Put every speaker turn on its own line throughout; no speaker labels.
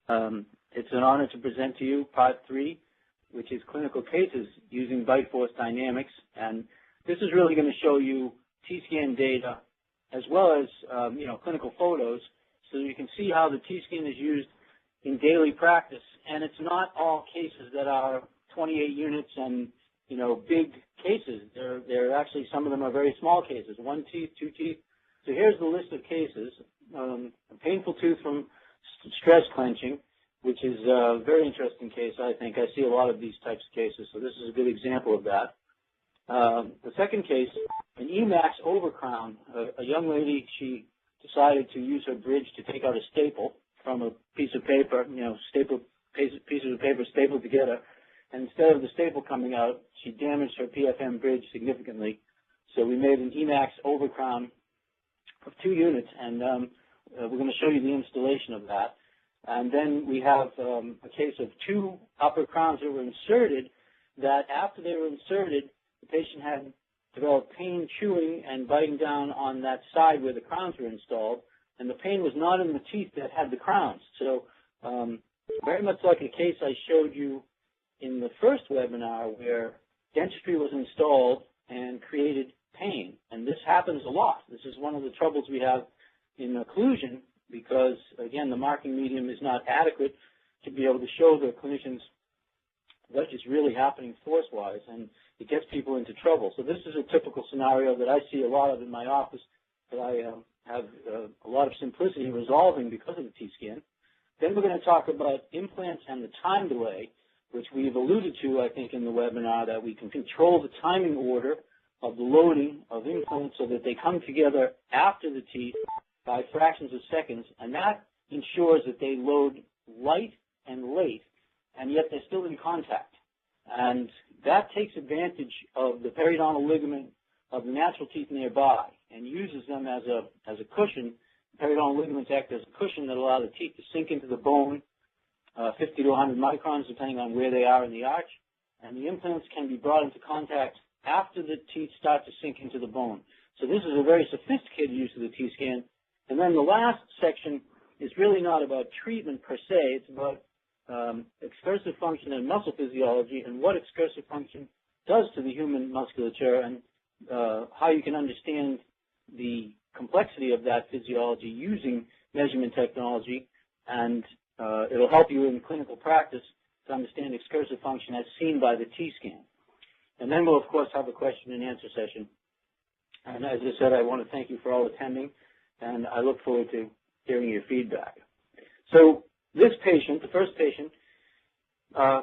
It's an honor to present to you Part 3, which is clinical cases using bite force dynamics. And this is really going to show you T-scan data as well as clinical photos, so you can see how the T-scan is used in daily practice. And it's not all cases that are 28 units and big cases. They're actually, some of them are very small cases, 1 teeth, 2 teeth. So here's the list of cases. A painful tooth from stress clenching, which is a very interesting case, I think. I see a lot of these types of cases, so this is a good example of that. The second case, an Emax overcrown. A young lady, she decided to use her bridge to take out a staple from a piece of paper, pieces of paper stapled together. And instead of the staple coming out, she damaged her PFM bridge significantly. So we made an Emax overcrown of 2 units, and we're going to show you the installation of that. And then we have a case of 2 upper crowns that were inserted, that after they were inserted, the patient had developed pain chewing and biting down on that side where the crowns were installed, and the pain was not in the teeth that had the crowns. So very much like a case I showed you in the first webinar where dentistry was installed and created pain. And this happens a lot. This is one of the troubles we have in occlusion because, again, the marking medium is not adequate to be able to show the clinicians what is really happening force-wise, and it gets people into trouble. So this is a typical scenario that I see a lot of in my office that I have a lot of simplicity resolving because of the T-scan. Then we're going to talk about implants and the time delay, which we've alluded to, I think, in the webinar, that we can control the timing order of the loading of implants so that they come together after the teeth by fractions of seconds, and that ensures that they load light and late, and yet they're still in contact. And that takes advantage of the periodontal ligament of the natural teeth nearby and uses them as a cushion. The periodontal ligaments act as a cushion that allow the teeth to sink into the bone, 50 to 100 microns, depending on where they are in the arch, and the implants can be brought into contact after the teeth start to sink into the bone. So this is a very sophisticated use of the T-scan. And then the last section is really not about treatment per se. It's about excursive function and muscle physiology and what excursive function does to the human musculature and how you can understand the complexity of that physiology using measurement technology, and it'll help you in clinical practice to understand excursive function as seen by the T-scan. And then we'll, of course, have a question and answer session. And as I said, I want to thank you for all attending, and I look forward to hearing your feedback. So this patient, the first patient,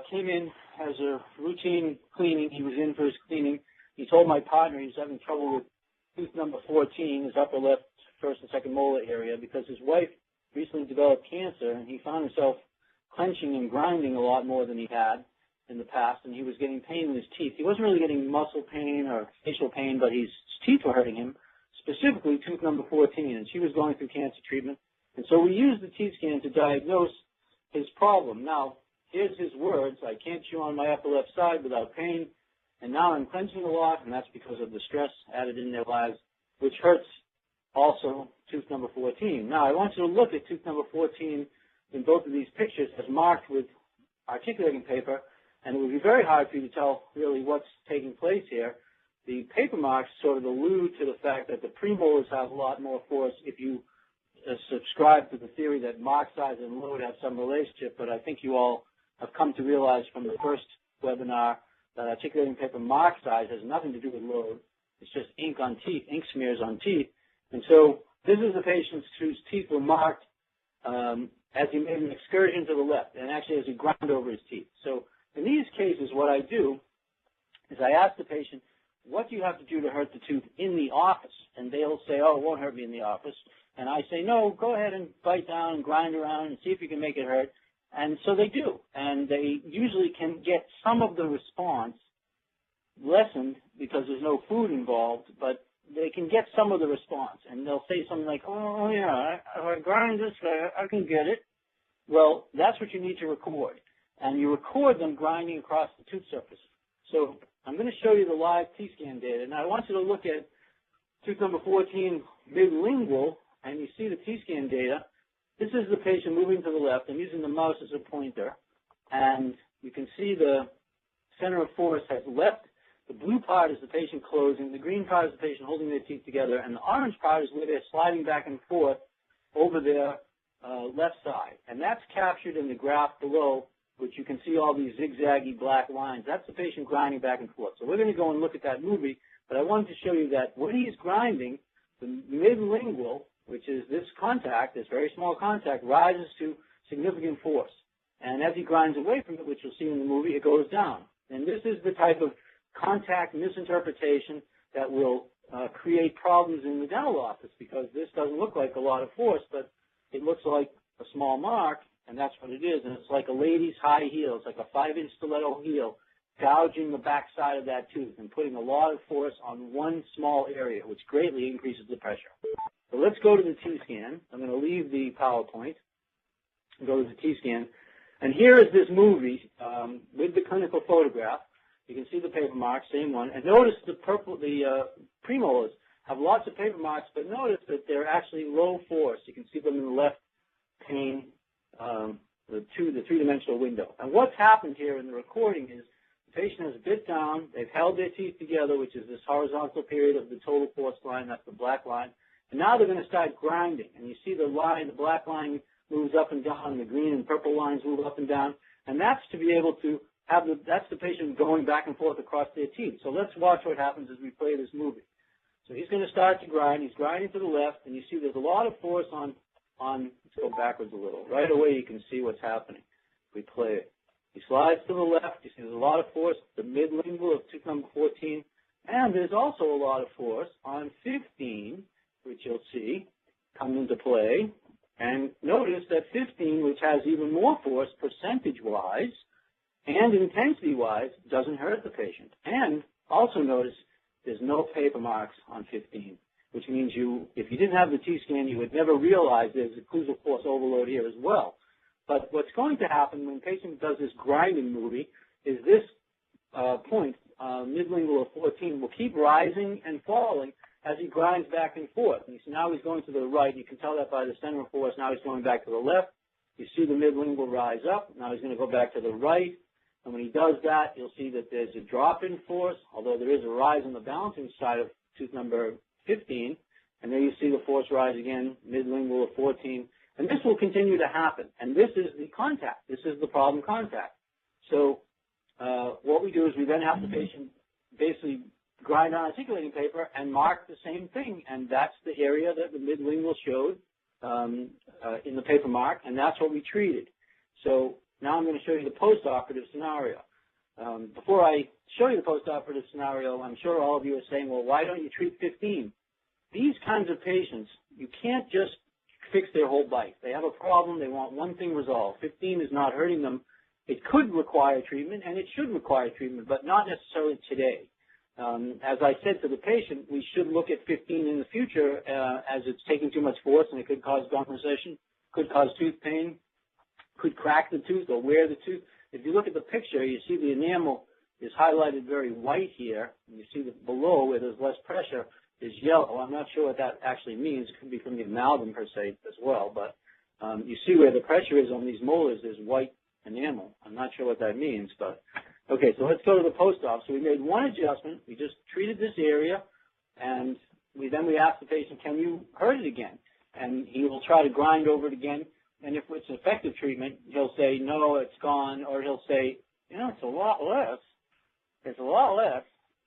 came in as a routine cleaning. He was in for his cleaning. He told my partner he was having trouble with tooth number 14, his upper left first and second molar area, because his wife recently developed cancer, and he found himself clenching and grinding a lot more than he had in the past, and he was getting pain in his teeth. He wasn't really getting muscle pain or facial pain, but his teeth were hurting him, specifically tooth number 14, and she was going through cancer treatment. And so we used the T-scan to diagnose his problem. Now, here's his words: I can't chew on my upper left side without pain, and now I'm clenching a lot, and that's because of the stress added in their lives, which hurts also tooth number 14. Now, I want you to look at tooth number 14 in both of these pictures as marked with articulating paper, and it would be very hard for you to tell really what's taking place here. The paper marks sort of allude to the fact that the premolars have a lot more force if you subscribe to the theory that mark size and load have some relationship, but I think you all have come to realize from the first webinar that articulating paper mark size has nothing to do with load. It's just ink on teeth, ink smears on teeth. And so this is a patient whose teeth were marked as he made an excursion to the left, and actually as he ground over his teeth. So in these cases, what I do is I ask the patient, what do you have to do to hurt the tooth in the office? And they'll say, oh, it won't hurt me in the office. And I say, no, go ahead and bite down and grind around and see if you can make it hurt. And so they do. And they usually can get some of the response lessened because there's no food involved, but they can get some of the response. And they'll say something like, oh, yeah, if I grind this way, I can get it. Well, that's what you need to record. And you record them grinding across the tooth surface. So I'm going to show you the live T-scan data. Now, I want you to look at tooth number 14, midlingual, and you see the T-scan data. This is the patient moving to the left. I'm using the mouse as a pointer, and you can see the center of force has left. The blue part is the patient closing. The green part is the patient holding their teeth together, and the orange part is where they're sliding back and forth over their left side. And that's captured in the graph below, which you can see all these zigzaggy black lines. That's the patient grinding back and forth. So we're going to go and look at that movie, but I wanted to show you that when he's grinding, the midlingual, which is this contact, this very small contact, rises to significant force. And as he grinds away from it, which you'll see in the movie, it goes down. And this is the type of contact misinterpretation that will create problems in the dental office, because this doesn't look like a lot of force, but it looks like a small mark, and that's what it is. And it's like a lady's high heel. It's like a 5-inch stiletto heel gouging the back side of that tooth and putting a lot of force on one small area, which greatly increases the pressure. So let's go to the T-scan. I'm going to leave the PowerPoint and go to the T-scan. And here is this movie with the clinical photograph. You can see the paper marks, same one. And notice the premolars have lots of paper marks, but notice that they're actually low force. You can see them in the left pane, the three-dimensional window. And what's happened here in the recording is the patient has bit down. They've held their teeth together, which is this horizontal period of the total force line. That's the black line. And now they're going to start grinding. And you see the line, the black line moves up and down, and the green and purple lines move up and down. And that's to be able to have that's the patient going back and forth across their teeth. So let's watch what happens as we play this movie. So he's going to start to grind. He's grinding to the left, and you see there's a lot of force on let's go backwards a little. Right away you can see what's happening. We play it. He slides to the left. You see there's a lot of force, the midlingual of tooth number 14, and there's also a lot of force on 15, which you'll see come into play. And notice that 15, which has even more force percentage-wise and intensity-wise, doesn't hurt the patient. And also notice there's no paper marks on 15, which means if you didn't have the T-scan, you would never realize there's occlusal force overload here as well. But what's going to happen when the patient does this grinding movie is this point, midlingual of 14, will keep rising and falling as he grinds back and forth. And you see now he's going to the right. You can tell that by the center of force. Now he's going back to the left. You see the midlingual rise up. Now he's going to go back to the right. And when he does that, you'll see that there's a drop in force, although there is a rise on the balancing side of tooth number 15. And there you see the force rise again, midlingual of 14. And this will continue to happen. And this is the contact. This is the problem contact. So what we do is we then have the patient basically grind on articulating paper and mark the same thing. And that's the area that the midlingual showed in the paper mark. And that's what we treated. So now I'm going to show you the post-operative scenario. Before I show you the post-operative scenario, I'm sure all of you are saying, well, why don't you treat 15? These kinds of patients, you can't just fix their whole bite. They have a problem. They want one thing resolved. 15 is not hurting them. It could require treatment, and it should require treatment, but not necessarily today. As I said to the patient, we should look at 15 in the future as it's taking too much force, and it could cause gum recession, could cause tooth pain, could crack the tooth or wear the tooth. If you look at the picture, you see the enamel is highlighted very white here, and you see that below where there's less pressure is yellow. I'm not sure what that actually means. It could be from the amalgam per se as well, but you see where the pressure is on these molars is white enamel. I'm not sure what that means, but okay, so let's go to the post-op. So we made one adjustment. We just treated this area, and we asked the patient, can you hurt it again? And he will try to grind over it again. And if it's effective treatment, he'll say, no, it's gone, or he'll say, you know, it's a lot less. It's a lot less.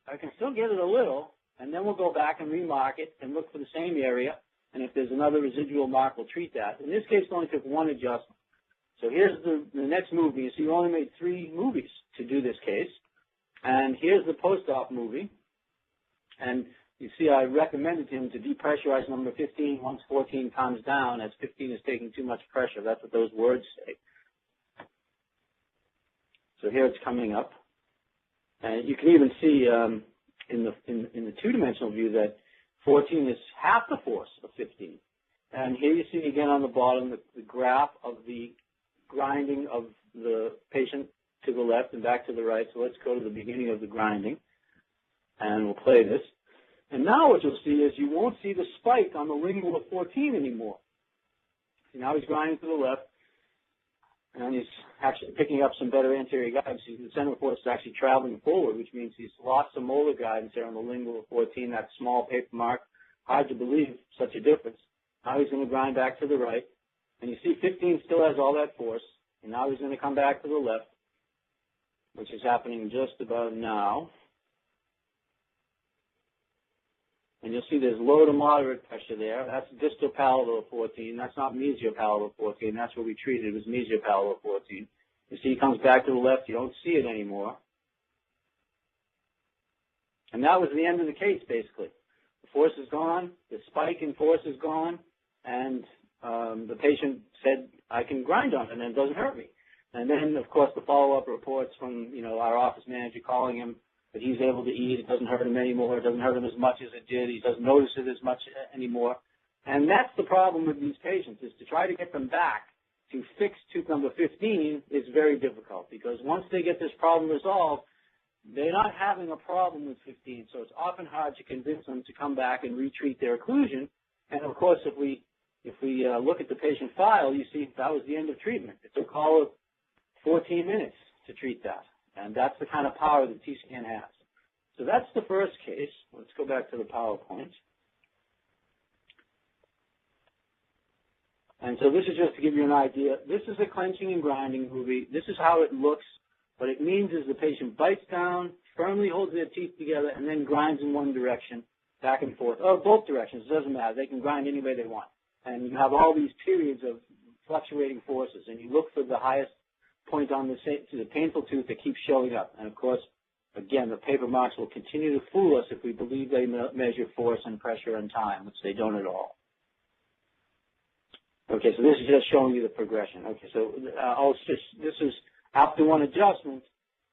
I can still get it a little, and then we'll go back and remark it and look for the same area, and if there's another residual mark, we'll treat that. In this case, it only took one adjustment. So here's the next movie. You see, we only made 3 movies to do this case, and here's the post-op movie, and you see I recommended him to depressurize number 15 once 14 calms down, as 15 is taking too much pressure. That's what those words say. So here it's coming up. And you can even see in the two-dimensional view that 14 is half the force of 15. And here you see again on the bottom the graph of the grinding of the patient to the left and back to the right. So let's go to the beginning of the grinding, and we'll play this. And now what you'll see is you won't see the spike on the lingual of 14 anymore. See, now he's grinding to the left, and he's actually picking up some better anterior guidance. The center of force is actually traveling forward, which means he's lost some molar guidance there on the lingual of 14, that small paper mark. Hard to believe such a difference. Now he's going to grind back to the right. And you see 15 still has all that force. And now he's going to come back to the left, which is happening just about now. And you'll see there's low to moderate pressure there. That's distal palatal of 14. That's not mesiopalatal of 14. That's what we treated. It was mesiopalatal of 14. You see he comes back to the left. You don't see it anymore. And that was the end of the case, basically. The force is gone. The spike in force is gone. And the patient said, I can grind on it, and it doesn't hurt me. And then, of course, the follow-up reports from, our office manager calling him that he's able to eat. It doesn't hurt him anymore. It doesn't hurt him as much as it did. He doesn't notice it as much anymore. And that's the problem with these patients, is to try to get them back to fix tooth number 15 is very difficult, because once they get this problem resolved, they're not having a problem with 15. So it's often hard to convince them to come back and retreat their occlusion. And, of course, if we look at the patient file, you see that was the end of treatment. It took all of 14 minutes to treat that. And that's the kind of power that T-scan has. So that's the first case. Let's go back to the PowerPoint. And so this is just to give you an idea. This is a clenching and grinding movie. This is how it looks. What it means is the patient bites down, firmly holds their teeth together, and then grinds in one direction, back and forth, or both directions. It doesn't matter. They can grind any way they want. And you have all these periods of fluctuating forces, and you look for the highest point on the painful tooth that keeps showing up. And, of course, again, the paper marks will continue to fool us if we believe they measure force and pressure and time, which they don't at all. Okay, so this is just showing you the progression. Okay, so this is after one adjustment.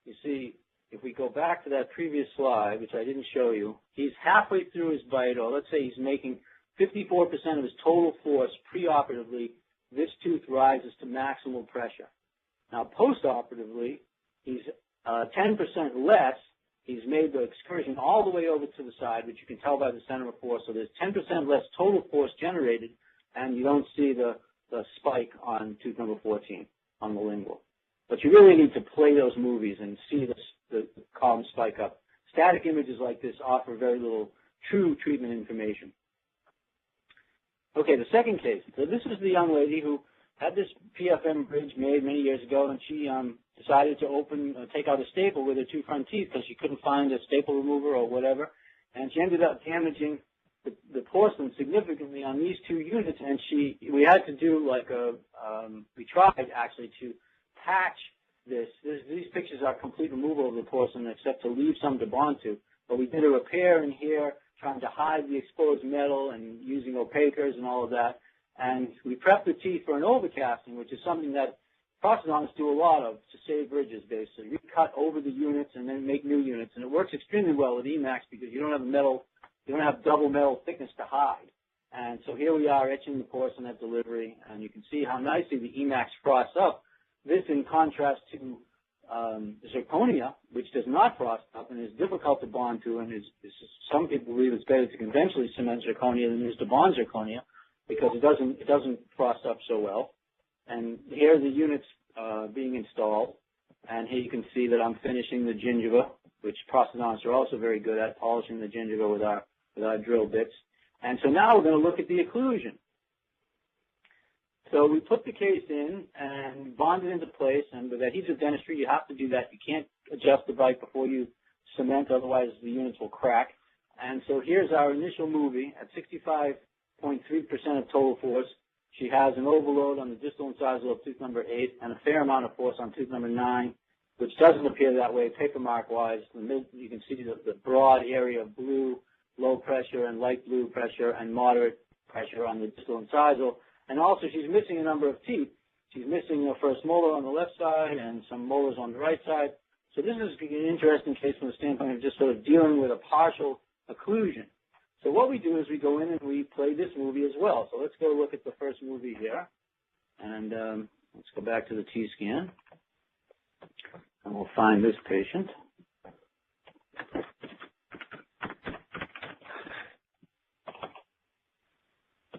You see, if we go back to that previous slide, which I didn't show you, he's halfway through his bite, or let's say he's making 54% of his total force preoperatively. This tooth rises to maximal pressure. Now, postoperatively, he's 10% less. He's made the excursion all the way over to the side, which you can tell by the center of force. So there's 10% less total force generated, and you don't see the spike on tooth number 14 on the lingual. But you really need to play those movies and see the column spike up. Static images like this offer very little true treatment information. Okay, the second case. So this is the young lady who had this PFM bridge made many years ago, and she decided to take out a staple with her two front teeth because she couldn't find a staple remover or whatever, and she ended up damaging the porcelain significantly on these two units, and we had to do we tried actually to patch this. These pictures are complete removal of the porcelain except to leave some to bond to, but we did a repair in here trying to hide the exposed metal and using opacers and all of that. And we prepped the teeth for an overcasting, which is something that prosthodontists do a lot of to save bridges, basically. Recut over the units and then make new units. And it works extremely well with Emacs because you don't have double metal thickness to hide. And so here we are etching the porcelain at delivery, and you can see how nicely the Emacs frosts up. This in contrast to zirconia, which does not frost up and is difficult to bond to, and some people believe it's better to conventionally cement zirconia than it is to bond zirconia, because it doesn't frost up so well. And here are the units being installed. And here you can see that I'm finishing the gingiva, which prosthodontists are also very good at, polishing the gingiva with our drill bits. And so now we're going to look at the occlusion. So we put the case in and bond it into place. And with adhesive dentistry, you have to do that. You can't adjust the bite before you cement, otherwise the units will crack. And so here's our initial movie at 65.3% of total force. She has an overload on the distal incisal of tooth number 8 and a fair amount of force on tooth number 9, which doesn't appear that way paper mark-wise. You can see the broad area of blue, low pressure, and light blue pressure, and moderate pressure on the distal incisal. And also she's missing a number of teeth. She's missing her first molar on the left side and some molars on the right side. So this is an interesting case from the standpoint of just sort of dealing with a partial occlusion. So what we do is we go in and we play this movie as well. So let's go look at the first movie here. And let's go back to the T-scan. And we'll find this patient.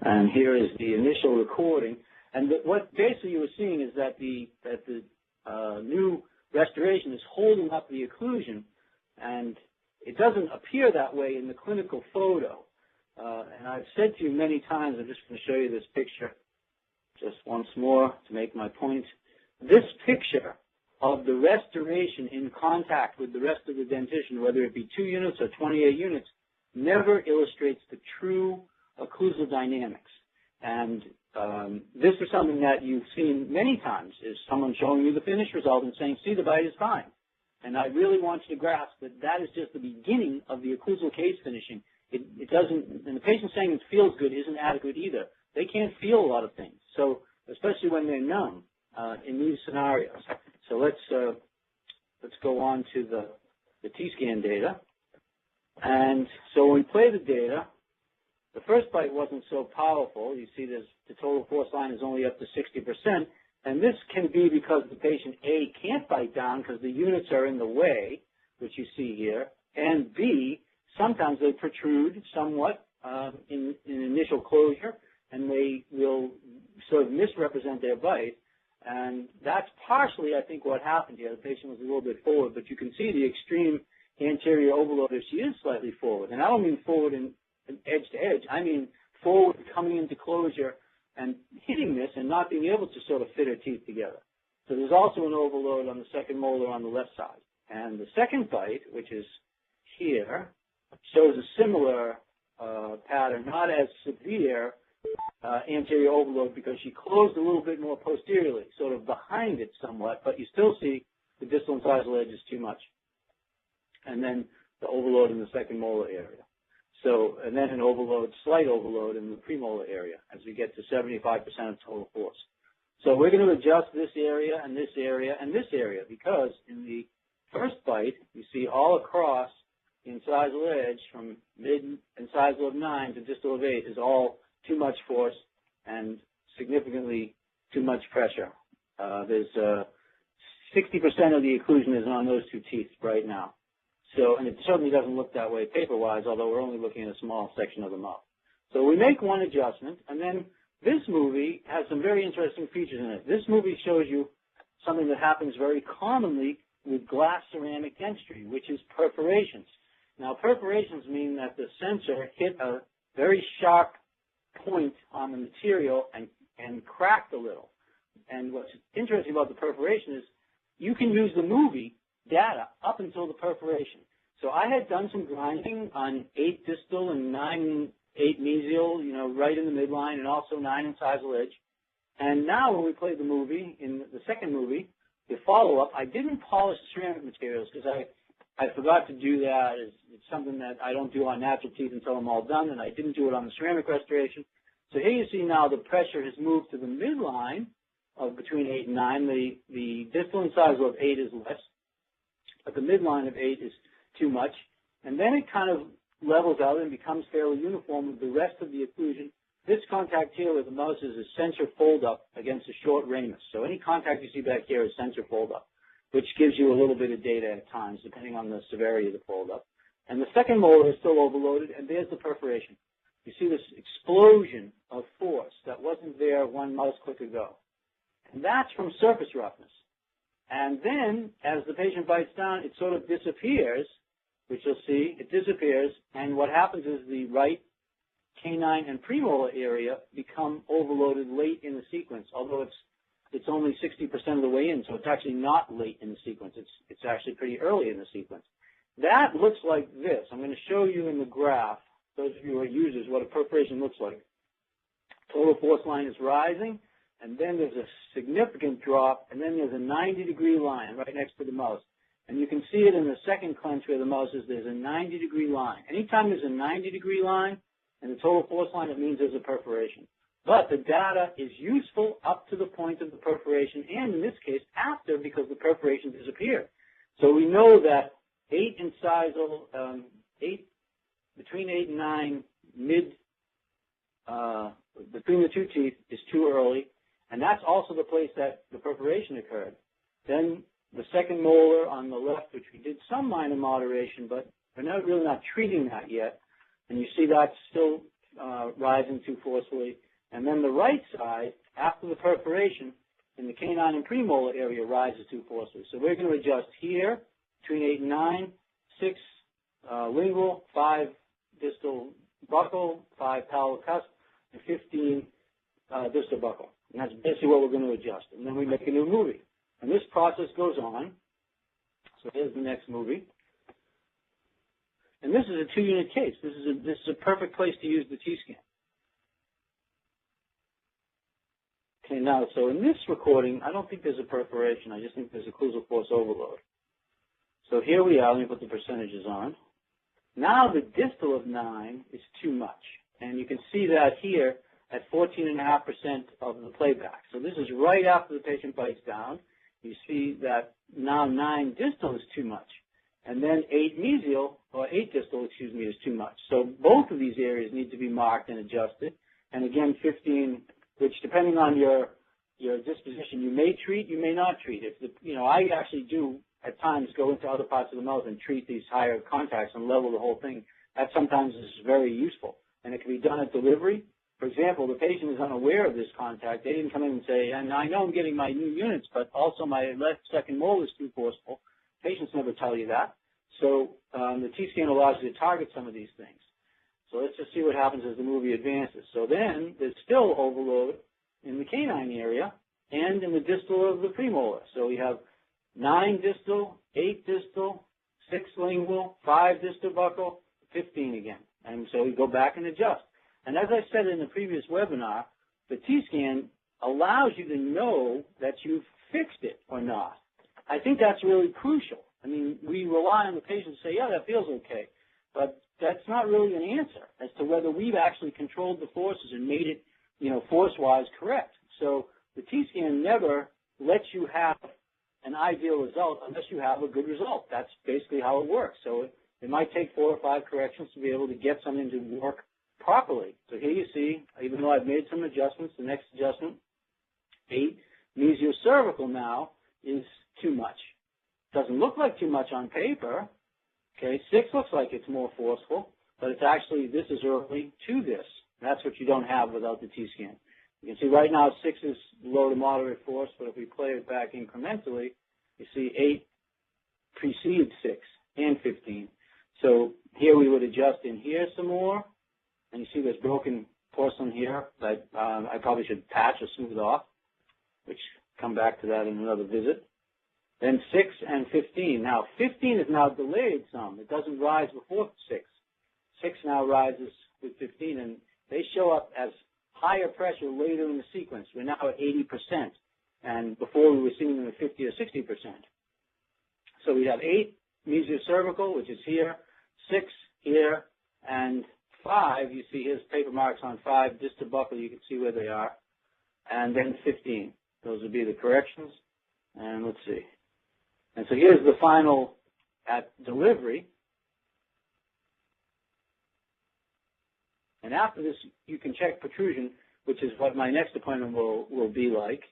And here is the initial recording. And what basically you were seeing is that the new restoration is holding up the occlusion, and it doesn't appear that way in the clinical photo. And I've said to you many times, I'm just going to show you this picture just once more to make my point. This picture of the restoration in contact with the rest of the dentition, whether it be 2 units or 28 units, never illustrates the true occlusal dynamics. And this is something that you've seen many times, is someone showing you the finished result and saying, see, the bite is fine. And I really want you to grasp that that is just the beginning of the occlusal case finishing. It doesn't, and the patient saying it feels good isn't adequate either. They can't feel a lot of things, so especially when they're numb in these scenarios. So let's go on to the T-scan data. And so when we play the data, the first bite wasn't so powerful. You see the total force line is only up to 60%. And this can be because the patient, A, can't bite down because the units are in the way, which you see here, and B, sometimes they protrude somewhat in initial closure, and they will sort of misrepresent their bite. And that's partially, I think, what happened here. The patient was a little bit forward, but you can see the extreme anterior overload. She is slightly forward. And I don't mean forward in edge to edge. I mean forward coming into closure and hitting this and not being able to sort of fit her teeth together. So there's also an overload on the second molar on the left side. And the second bite, which is here, shows a similar pattern, not as severe anterior overload because she closed a little bit more posteriorly, sort of behind it somewhat, but you still see the distal incisal edge is too much. And then the overload in the second molar area. So, and then an overload, slight overload in the premolar area as we get to 75% of total force. So we're going to adjust this area and this area and this area because in the first bite, you see all across the incisal edge from mid-incisal of 9 to distal of 8 is all too much force and significantly too much pressure. There's 60% of the occlusion is on those two teeth right now. So, and it certainly doesn't look that way paper-wise, although we're only looking at a small section of the mouth. So we make one adjustment, and then this movie has some very interesting features in it. This movie shows you something that happens very commonly with glass ceramic dentistry, which is perforations. Now, perforations mean that the sensor hit a very sharp point on the material and cracked a little. And what's interesting about the perforation is you can use the movie data up until the perforation. So I had done some grinding on 8 distal and 9 8 mesial, you know, right in the midline, and also 9 incisal edge. And now when we played the movie, in the second movie, the follow-up, I didn't polish the ceramic materials because I forgot to do that. It's something that I don't do on natural teeth until I'm all done, and I didn't do it on the ceramic restoration. So here you see now the pressure has moved to the midline of between 8 and 9. The distal incisal of 8 is less, but the midline of 8 is too much. And then it kind of levels out and becomes fairly uniform with the rest of the occlusion. This contact here with the mouse is a sensor fold-up against a short ramus. So any contact you see back here is sensor fold-up, which gives you a little bit of data at times, depending on the severity of the fold-up. And the second molar is still overloaded, and there's the perforation. You see this explosion of force that wasn't there one mouse click ago. And that's from surface roughness. And then, as the patient bites down, it sort of disappears, which you'll see, it disappears, and what happens is the right canine and premolar area become overloaded late in the sequence, although it's only 60% of the way in, so it's actually not late in the sequence. It's actually pretty early in the sequence. That looks like this. I'm going to show you in the graph, those of you who are users, what a perforation looks like. Total force line is rising, and then there's a significant drop, and then there's a 90-degree line right next to the mouse. And you can see it in the second clench where the mouse is. There's a 90-degree line. Anytime there's a 90-degree line and the total force line, it means there's a perforation. But the data is useful up to the point of the perforation, and in this case, after, because the perforation disappeared. So we know that 8 incisal, between 8 and 9, between the two teeth is too early, and that's also the place that the perforation occurred. Then the second molar on the left, which we did some minor moderation, but we're really not treating that yet. And you see that's still rising too forcefully. And then the right side after the perforation in the canine and premolar area rises too forcefully. So we're going to adjust here between 8 and 9, 6 lingual, 5 distal buccal, 5 palatal cusp, and 15 distal buccal. And that's basically what we're going to adjust. And then we make a new movie. And this process goes on. So here's the next movie. And this is a 2-unit case. This is a perfect place to use the T-scan. Okay, now, so in this recording, I don't think there's a perforation. I just think there's occlusal force overload. So here we are. Let me put the percentages on. Now the distal of 9 is too much. And you can see that here at 14.5% of the playback. So this is right after the patient bites down. You see that now 9 distal is too much. And then 8 mesial, or 8 distal, excuse me, is too much. So both of these areas need to be marked and adjusted. And again, 15, which depending on your disposition, you may treat, you may not treat. I actually do at times go into other parts of the mouth and treat these higher contacts and level the whole thing. That sometimes is very useful. And it can be done at delivery. For example, the patient is unaware of this contact. They didn't come in and say, and I know I'm getting my new units, but also my left second molar is too forceful. Patients never tell you that. So the T-scan allows you to target some of these things. So let's just see what happens as the movie advances. So then there's still overload in the canine area and in the distal of the premolar. So we have 9 distal, 8 distal, 6 lingual, 5 distal buccal, 15 again. And so we go back and adjust. And as I said in the previous webinar, the T-scan allows you to know that you've fixed it or not. I think that's really crucial. I mean, we rely on the patient to say, yeah, that feels okay. But that's not really an answer as to whether we've actually controlled the forces and made it, force-wise correct. So the T-scan never lets you have an ideal result unless you have a good result. That's basically how it works. So it might take 4 or 5 corrections to be able to get something to work properly. So here you see, even though I've made some adjustments, the next adjustment, 8 mesiocervical now is too much. Doesn't look like too much on paper. Okay, 6 looks like it's more forceful, but it's actually, this is early to this. That's what you don't have without the T-scan. You can see right now 6 is low to moderate force, but if we play it back incrementally, you see 8 precedes 6 and 15. So here we would adjust in here some more, and you see there's broken porcelain here that I probably should patch or smooth off, which come back to that in another visit. Then 6 and 15. Now 15 is now delayed some. It doesn't rise before 6. 6 now rises with 15, and they show up as higher pressure later in the sequence. We're now at 80%, and before we were seeing them at 50 or 60%. So we have 8 mesiocervical, which is here, 6 here, and 5, you see his paper marks on 5, distal buccal, you can see where they are, and then 15. Those would be the corrections, and let's see. And so here's the final at delivery. And after this, you can check protrusion, which is what my next appointment will be like.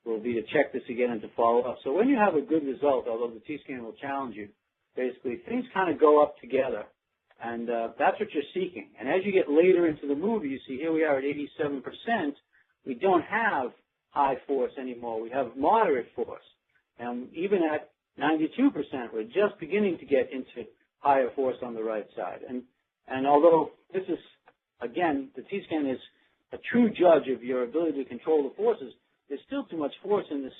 Will be to check this again and to follow up. So when you have a good result, although the T-scan will challenge you, basically things kind of go up together. And that's what you're seeking. And as you get later into the movie, you see here we are at 87%. We don't have high force anymore. We have moderate force. And even at 92%, we're just beginning to get into higher force on the right side. And although this is, again, the T-scan is a true judge of your ability to control the forces, there's still too much force in this,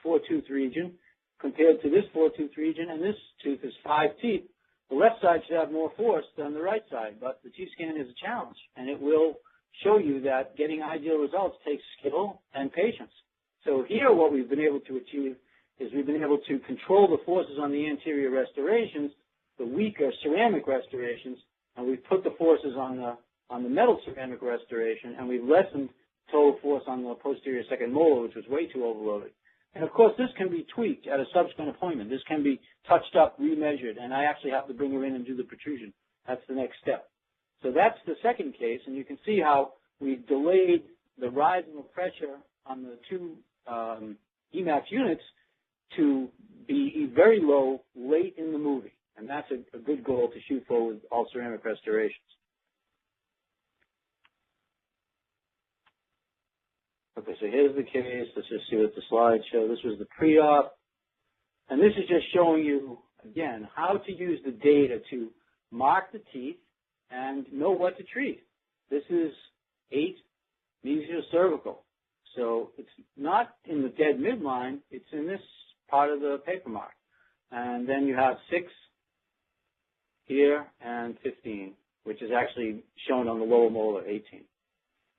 four-tooth region compared to this four-tooth region, and this tooth is 5 teeth. The left side should have more force than the right side, but the T-scan is a challenge, and it will show you that getting ideal results takes skill and patience. So here what we've been able to achieve is we've been able to control the forces on the anterior restorations, the weaker ceramic restorations, and we've put the forces on the metal ceramic restoration, and we've lessened total force on the posterior second molar, which was way too overloaded. And of course, this can be tweaked at a subsequent appointment. This can be touched up, remeasured, and I actually have to bring her in and do the protrusion. That's the next step. So that's the second case, and you can see how we've delayed the rising of pressure on the 2 EMAX units to be very low late in the movie. And that's a good goal to shoot for with all ceramic restorations. Okay, so here's the case. Let's just see what the slides show. This was the pre-op. And this is just showing you, again, how to use the data to mark the teeth and know what to treat. This is 8 mesiocervical. So it's not in the dead midline, it's in this part of the paper mark. And then you have 6 here and 15, which is actually shown on the lower molar, 18.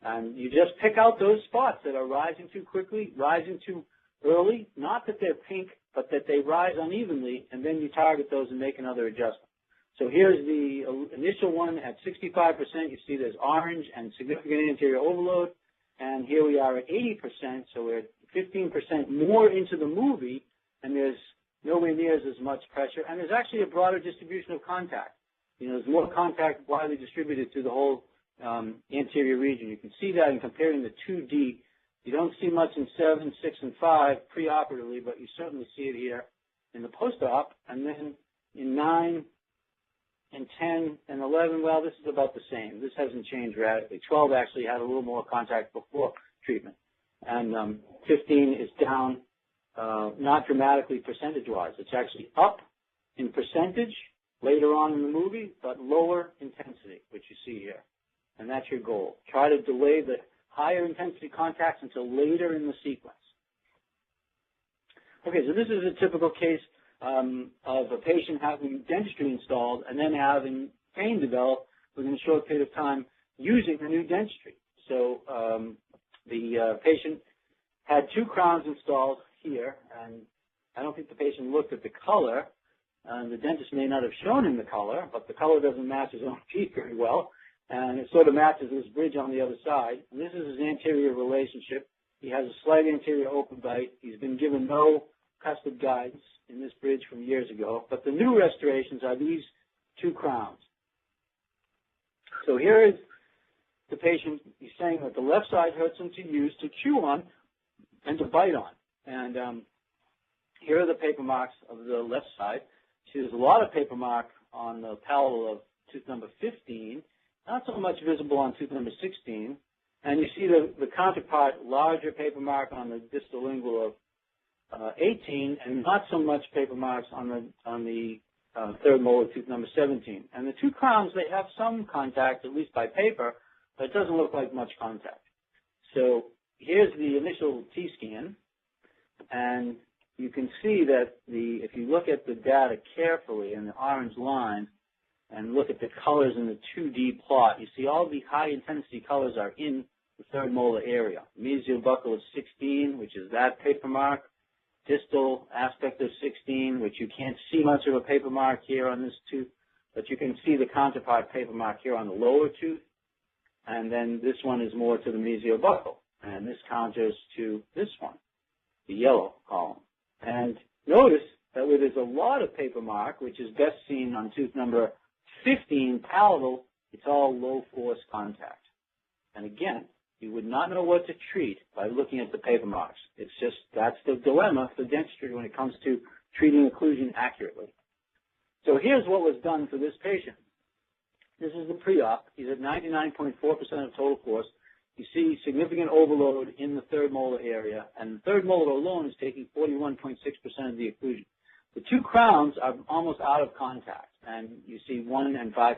And you just pick out those spots that are rising too quickly, rising too early, not that they're pink, but that they rise unevenly, and then you target those and make another adjustment. So here's the initial one at 65%. You see there's orange and significant anterior overload. And here we are at 80%, so we're 15% more into the movie, and there's nowhere near as much pressure. And there's actually a broader distribution of contact. You know, there's more contact widely distributed through the whole anterior region. You can see that in comparing the 2D. You don't see much in 7, 6, and 5 preoperatively, but you certainly see it here in the post-op. And then in 9 and 10 and 11, well, this is about the same. This hasn't changed radically. 12 actually had a little more contact before treatment. And 15 is down, not dramatically percentage-wise. It's actually up in percentage later on in the movie, but lower intensity, which you see here. And that's your goal. Try to delay the higher intensity contacts until later in the sequence. Okay, so this is a typical case of a patient having dentistry installed and then having pain develop within a short period of time using the new dentistry. So the patient had 2 crowns installed here, and I don't think the patient looked at the color. The dentist may not have shown him the color, but the color doesn't match his own teeth very well, and it sort of matches this bridge on the other side. And this is his anterior relationship. He has a slight anterior open bite. He's been given no custard guidance in this bridge from years ago, but the new restorations are these 2 crowns. So here is the patient. He's saying that the left side hurts him to use, to chew on, and to bite on. And here are the paper marks of the left side. See, there's a lot of paper mark on the palatal of tooth number 15, not so much visible on tooth number 16. And you see the counterpart, larger paper mark on the distal lingual of 18, and not so much paper marks on the third molar tooth number 17. And the 2 crowns, they have some contact, at least by paper, but it doesn't look like much contact. So here's the initial T-scan, and you can see that if you look at the data carefully in the orange line and look at the colors in the 2D plot, you see all the high-intensity colors are in the third molar area. Mesial buccal is 16, which is that paper mark. Distal aspect of 16, which you can't see much of a paper mark here on this tooth, but you can see the counterpart paper mark here on the lower tooth. And then this one is more to the mesial buccal, and this counters to this one, the yellow column. And notice that where there's a lot of paper mark, which is best seen on tooth number 15, palatal, it's all low force contact. And again, you would not know what to treat by looking at the paper marks. It's just, that's the dilemma for dentistry when it comes to treating occlusion accurately. So here's what was done for this patient. This is the pre-op. He's at 99.4% of total force. You see significant overload in the third molar area, and the third molar alone is taking 41.6% of the occlusion. The 2 crowns are almost out of contact, and you see 1 and 5%,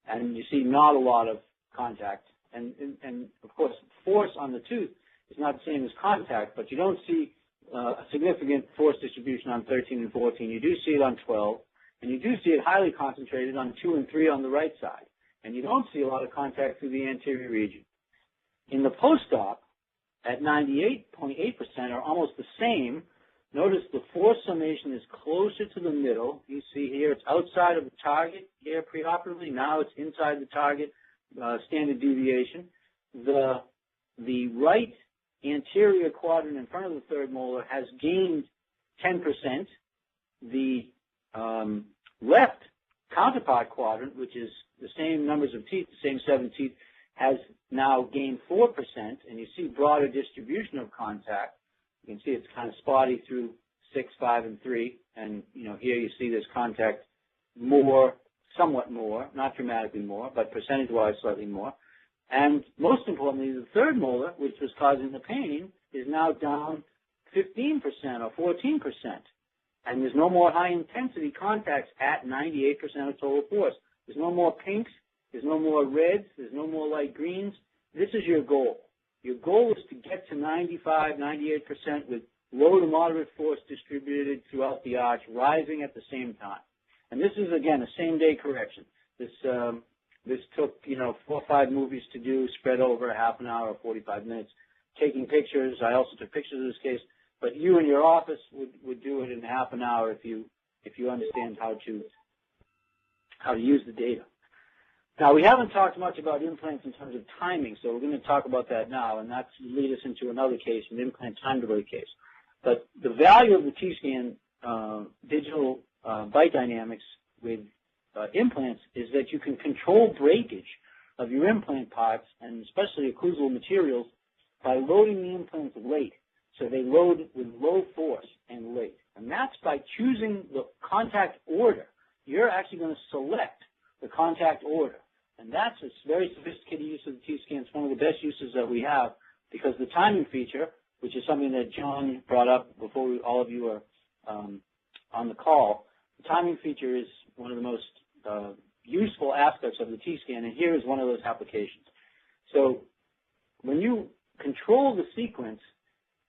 and you see not a lot of contact. And of course, force on the tooth is not the same as contact, but you don't see a significant force distribution on 13 and 14. You do see it on 12, and you do see it highly concentrated on 2 and 3 on the right side. And you don't see a lot of contact through the anterior region. In the post-op, at 98.8% are almost the same. Notice the force summation is closer to the middle. You see here it's outside of the target here preoperatively. Now it's inside the target. Standard deviation. The right anterior quadrant in front of the third molar has gained 10%. The left counterpart quadrant, which is the same numbers of teeth, the same 7 teeth, has now gained 4%, and you see broader distribution of contact. You can see it's kind of spotty through 6, 5, and 3, and here you see there's contact more, somewhat more, not dramatically more, but percentage-wise slightly more. And most importantly, the third molar, which was causing the pain, is now down 15% or 14%. And there's no more high-intensity contacts at 98% of total force. There's no more pinks. There's no more reds. There's no more light greens. This is your goal. Your goal is to get to 95, 98% with low to moderate force distributed throughout the arch, rising at the same time. And this is, again, a same-day correction. This took, 4 or 5 movies to do, spread over a half an hour or 45 minutes, taking pictures. I also took pictures of this case. But you in your office would do it in half an hour if you understand how to use the data. Now, we haven't talked much about implants in terms of timing, so we're going to talk about that now, and that's lead us into another case, an implant time delay case. But the value of the T-scan digital bite dynamics with implants is that you can control breakage of your implant parts, and especially occlusal materials, by loading the implants late. So they load with low force and late. And that's by choosing the contact order. You're actually going to select the contact order. And that's a very sophisticated use of the T-scan. It's one of the best uses that we have because the timing feature, which is something that John brought up before all of you are on the call, the timing feature is one of the most useful aspects of the T-scan, and here is one of those applications. So when you control the sequence,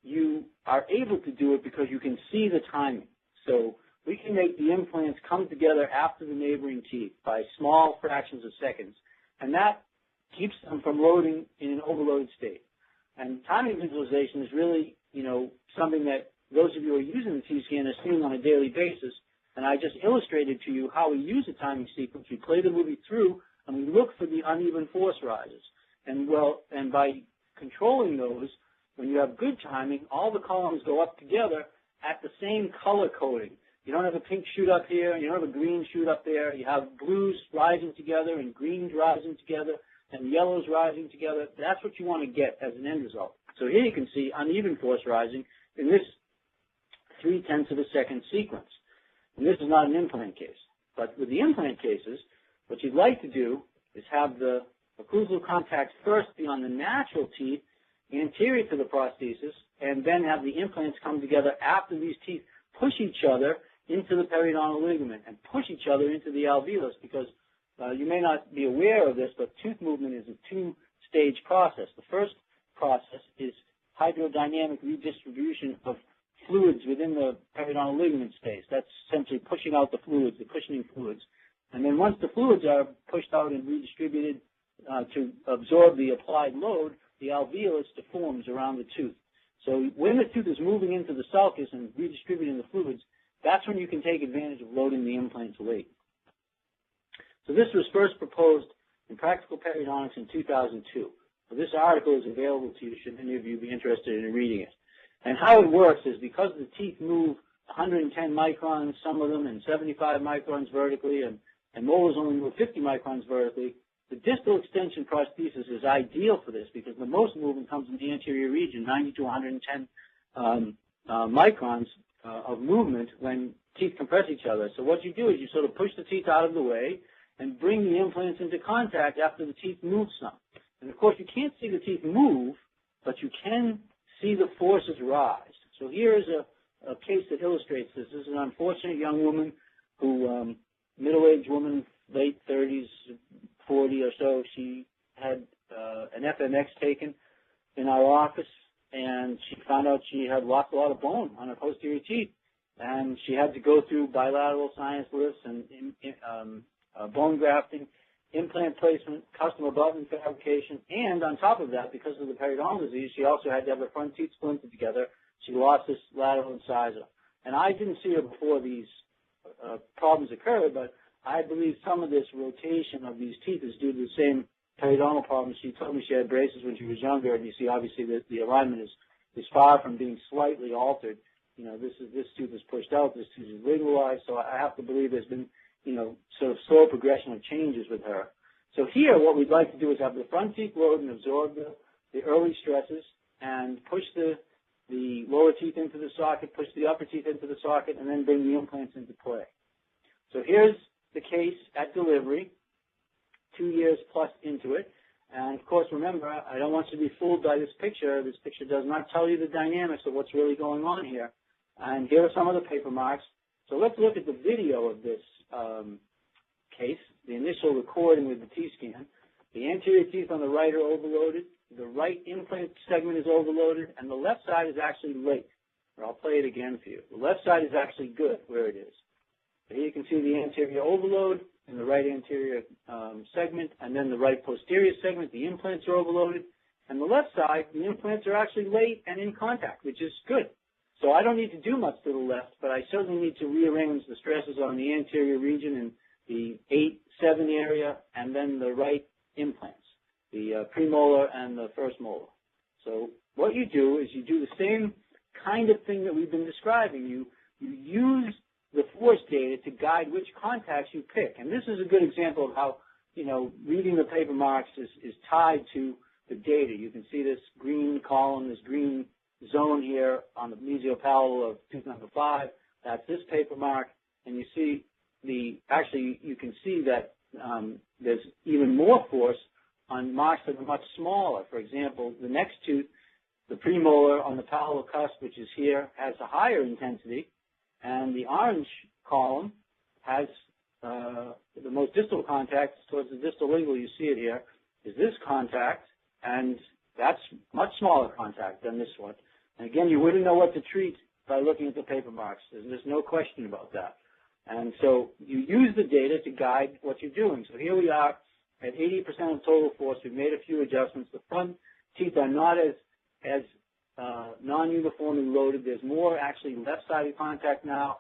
you are able to do it because you can see the timing. So we can make the implants come together after the neighboring teeth by small fractions of seconds, and that keeps them from loading in an overloaded state. And timing visualization is really, something that those of you who are using the T-scan are seeing on a daily basis, and I just illustrated to you how we use a timing sequence. We play the movie through, and we look for the uneven force rises. And by controlling those, when you have good timing, all the columns go up together at the same color coding. You don't have a pink shoot up here. You don't have a green shoot up there. You have blues rising together and greens rising together and yellows rising together. That's what you want to get as an end result. So here you can see uneven force rising in this 0.3 of a second sequence. And this is not an implant case. But with the implant cases, what you'd like to do is have the occlusal contacts first be on the natural teeth anterior to the prosthesis, and then have the implants come together after these teeth push each other into the periodontal ligament and push each other into the alveolus, because you may not be aware of this, but tooth movement is a two-stage process. The first process is hydrodynamic redistribution of fluids within the periodontal ligament space. That's essentially pushing out the fluids, the cushioning fluids. And then once the fluids are pushed out and redistributed to absorb the applied load, the alveolus deforms around the tooth. So when the tooth is moving into the sulcus and redistributing the fluids, that's when you can take advantage of loading the implants late. So this was first proposed in Practical Periodontics in 2002. So this article is available to you should any of you be interested in reading it. And how it works is because the teeth move 110 microns, some of them, and 75 microns vertically, and molars only move 50 microns vertically, the distal extension prosthesis is ideal for this because the most movement comes in the anterior region, 90 to 110 microns of movement when teeth compress each other. So what you do is you sort of push the teeth out of the way and bring the implants into contact after the teeth move some. And, of course, you can't see the teeth move, but you can see the forces rise. So here is a case that illustrates this. This is an unfortunate young woman who, middle-aged woman, late 30s, 40 or so. She had an FMX taken in our office, and she found out she had lost a lot of bone on her posterior teeth. And she had to go through bilateral sinus lifts and bone grafting, implant placement, custom abutment fabrication, and on top of that, because of the periodontal disease, she also had to have her front teeth splintered together. She lost this lateral incisor. And I didn't see her before these problems occurred, but I believe some of this rotation of these teeth is due to the same periodontal problems. She told me she had braces when she was younger, and you see obviously that the alignment is far from being slightly altered. This tooth is pushed out, this tooth is lingualized, so I have to believe there's been, sort of slow progression of changes with her. So here what we'd like to do is have the front teeth load and absorb the early stresses and push the lower teeth into the socket, push the upper teeth into the socket, and then bring the implants into play. So here's the case at delivery, 2 years plus into it. And of course, remember, I don't want you to be fooled by this picture. This picture does not tell you the dynamics of what's really going on here. And here are some of the paper marks. So let's look at the video of this case, the initial recording with the T-scan. The anterior teeth on the right are overloaded. The right implant segment is overloaded, and the left side is actually late. Or I'll play it again for you. The left side is actually good where it is. So here you can see the anterior overload in the right anterior segment, and then the right posterior segment, the implants are overloaded. And the left side, the implants are actually late and in contact, which is good. So I don't need to do much to the left, but I certainly need to rearrange the stresses on the anterior region in the 8-7 area, and then the right implants, the premolar and the first molar. So what you do is you do the same kind of thing that we've been describing. You use the force data to guide which contacts you pick. And this is a good example of how, reading the paper marks is tied to the data. You can see this green column, this green zone here on the mesiopalatal of tooth number 5. That's this paper mark. And you see you can see that there's even more force on marks that are much smaller. For example, the next tooth, the premolar on the palatal cusp, which is here, has a higher intensity, and the orange column has the most distal contact towards the distal lingual. You see it here is this contact, and that's much smaller contact than this one. And again, you wouldn't know what to treat by looking at the paper marks. There's no question about that. And so you use the data to guide what you're doing. So here we are at 80% of total force. We've made a few adjustments. The front teeth are not as non-uniformly loaded. There's more actually left-sided contact now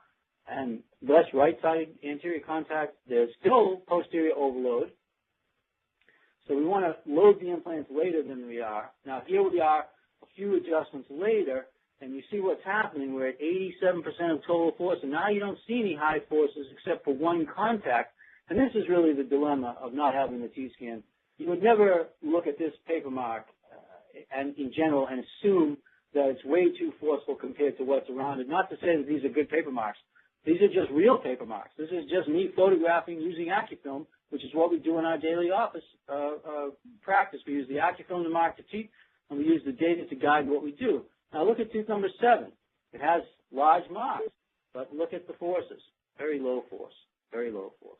and less right-sided anterior contact. There's still posterior overload. So we want to load the implants later than we are. Now here we are a few adjustments later, and you see what's happening. We're at 87% of total force, and now you don't see any high forces except for one contact. And this is really the dilemma of not having the T-scan. You would never look at this paper mark and in general and assume that it's way too forceful compared to what's around it. Not to say that these are good paper marks. These are just real paper marks. This is just me photographing using AccuFilm, which is what we do in our daily office practice. We use the AccuFilm to mark the teeth, and we use the data to guide what we do. Now look at tooth number 7. It has large marks, but look at the forces. Very low force, very low force.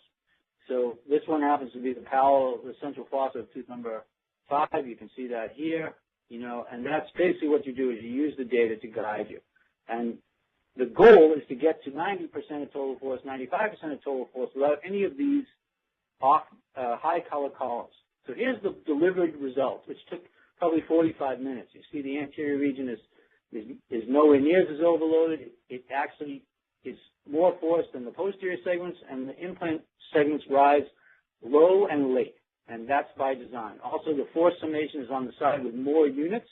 So this one happens to be the palatal, the central fossa of tooth number 5. You can see that here, and that's basically what you do is you use the data to guide you. And the goal is to get to 90% of total force, 95% of total force without any of these high color columns. So here's the delivered result, which took probably 45 minutes. You see the anterior region is nowhere near as overloaded. It actually is more force than the posterior segments, and the implant segments rise low and late, and that's by design. Also, the force summation is on the side with more units.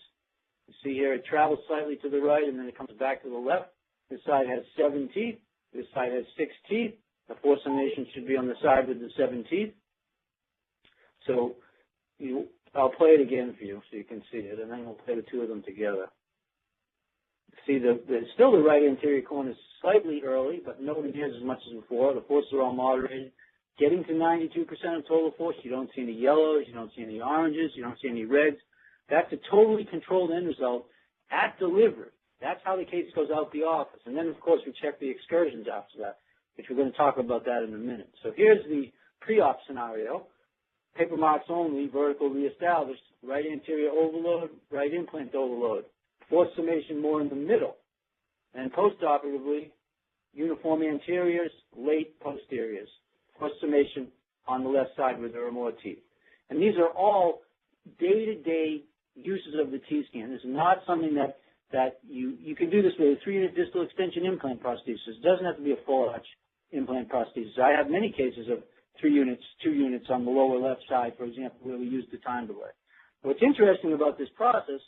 You see here it travels slightly to the right, and then it comes back to the left. This side has 7 teeth. This side has 6 teeth. The force summation should be on the side with the 7 teeth. So I'll play it again for you so you can see it, and then we'll play the two of them together. See, still the right anterior corner is slightly early, but nowhere near as much as before. The forces are all moderated. Getting to 92% of total force, you don't see any yellows, you don't see any oranges, you don't see any reds. That's a totally controlled end result at delivery. That's how the case goes out the office. And then, of course, we check the excursions after that, which we're going to talk about that in a minute. So here's the pre-op scenario. Paper marks only, vertical reestablished, right anterior overload, right implant overload. Force summation more in the middle. And post-operatively, uniform anteriors, late posteriors. Force summation on the left side where there are more teeth. And these are all day-to-day uses of the T-scan. This is not something that you can do this with a 3-unit distal extension implant prosthesis. It doesn't have to be a full arch implant prosthesis. I have many cases of 3 units, 2 units on the lower left side, for example, where we use the time delay. What's interesting about this process,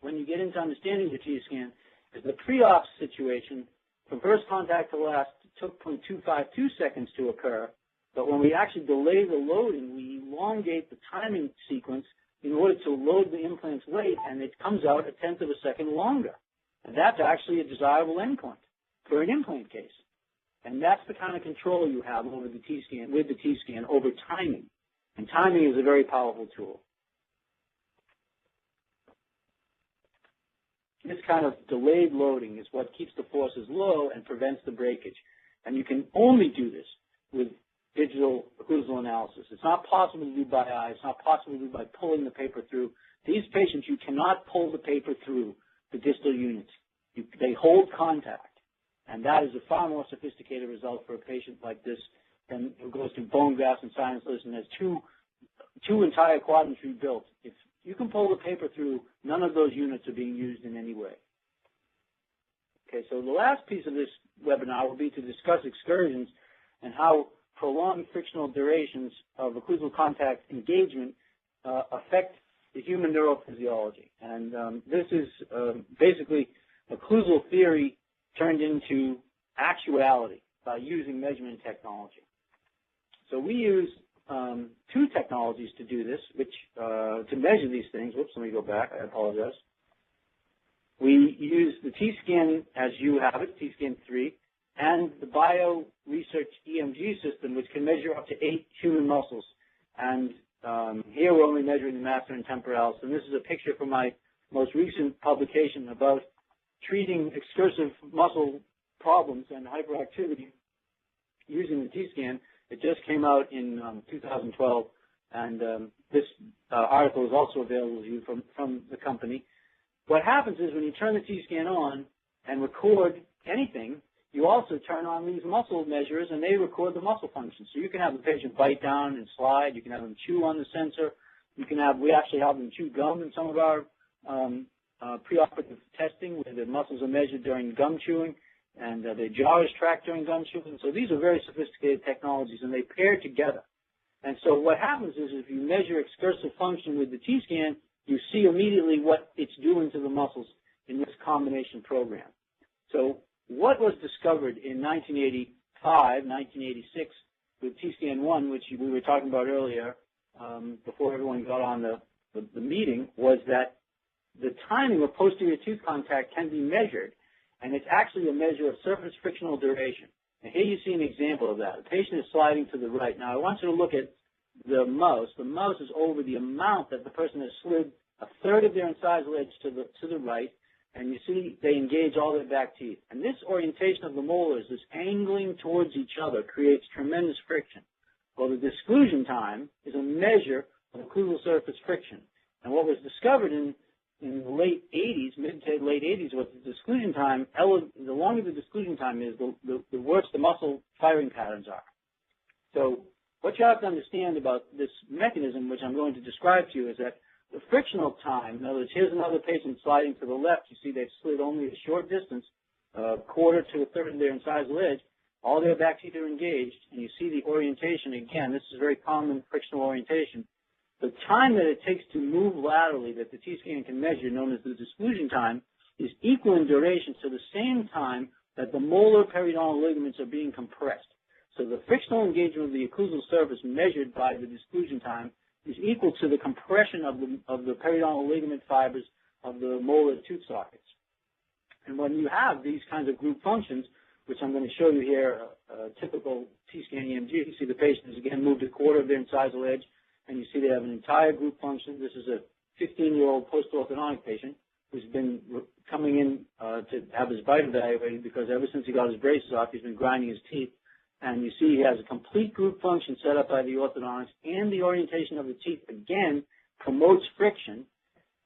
when you get into understanding the T-scan, is the pre-op situation, from first contact to last, took 0.252 seconds to occur, but when we actually delay the loading, we elongate the timing sequence in order to load the implants late, and it comes out 1/10 of a second longer. And that's actually a desirable endpoint for an implant case. And that's the kind of control you have over the T-scan, with the T-scan, over timing. And timing is a very powerful tool. this kind of delayed loading is what keeps the forces low and prevents the breakage. And you can only do this with digital occlusal analysis. It's not possible to do by eye. It's not possible to do by pulling the paper through. These patients, you cannot pull the paper through the distal units. They hold contact. And that is a far more sophisticated result for a patient like this than who goes through bone grafts and sinuses and has two entire quadrants rebuilt. If you can pull the paper through, none of those units are being used in any way. Okay, so the last piece of this webinar will be to discuss excursions and how prolonged frictional durations of occlusal contact engagement affect the human neurophysiology. And this is basically occlusal theory turned into actuality by using measurement technology. So we use two technologies to do this, which to measure these things. Whoops, let me go back. I apologize. We use the T-scan as you have it, T-scan 3, and the BioResearch EMG system, which can measure up to 8 human muscles. And here we're only measuring the masseter and temporalis. And this is a picture from my most recent publication about treating excursive muscle problems and hyperactivity using the T-scan. It just came out in 2012, and this article is also available to you from the company. What happens is when you turn the T-scan on and record anything, you also turn on these muscle measures, and they record the muscle function. So you can have the patient bite down and slide. You can have them chew on the sensor. We actually have them chew gum in some of our preoperative testing, where the muscles are measured during gum chewing, and their jaw is tracked during gum chewing. So these are very sophisticated technologies, and they pair together. And so what happens is if you measure excursive function with the T-scan, you see immediately what it's doing to the muscles in this combination program. So what was discovered in 1985, 1986 with T-scan 1, which we were talking about earlier before everyone got on the meeting, was that the timing of posterior tooth contact can be measured, and it's actually a measure of surface frictional duration. And here you see an example of that. The patient is sliding to the right. Now I want you to look at the mouse. The mouse is over the amount that the person has slid a third of their incisal edge to the right, and you see they engage all their back teeth. And this orientation of the molars, this angling towards each other, creates tremendous friction. Well, the disclusion time is a measure of occlusal surface friction. And what was discovered in the late 80s, mid to late 80s, was the disclusion time, the longer the disclusion time is, the worse the muscle firing patterns are. So what you have to understand about this mechanism, which I'm going to describe to you, is that the frictional time, in other words, here's another patient sliding to the left. You see they've slid only a short distance, a quarter to a third of their incisal edge. All their back teeth are engaged, and you see the orientation. Again, this is very common frictional orientation. The time that it takes to move laterally that the T-scan can measure, known as the disclusion time, is equal in duration to the same time that the molar periodontal ligaments are being compressed. So the frictional engagement of the occlusal surface measured by the disclusion time is equal to the compression of the periodontal ligament fibers of the molar tooth sockets. And when you have these kinds of group functions, which I'm going to show you here, a typical T-scan EMG, you see the patient has again moved a quarter of their incisal edge, and you see they have an entire group function. This is a 15-year-old post-orthodontic patient who's been coming in to have his bite evaluated because ever since he got his braces off, he's been grinding his teeth. And you see he has a complete group function set up by the orthodontist, and the orientation of the teeth, again, promotes friction.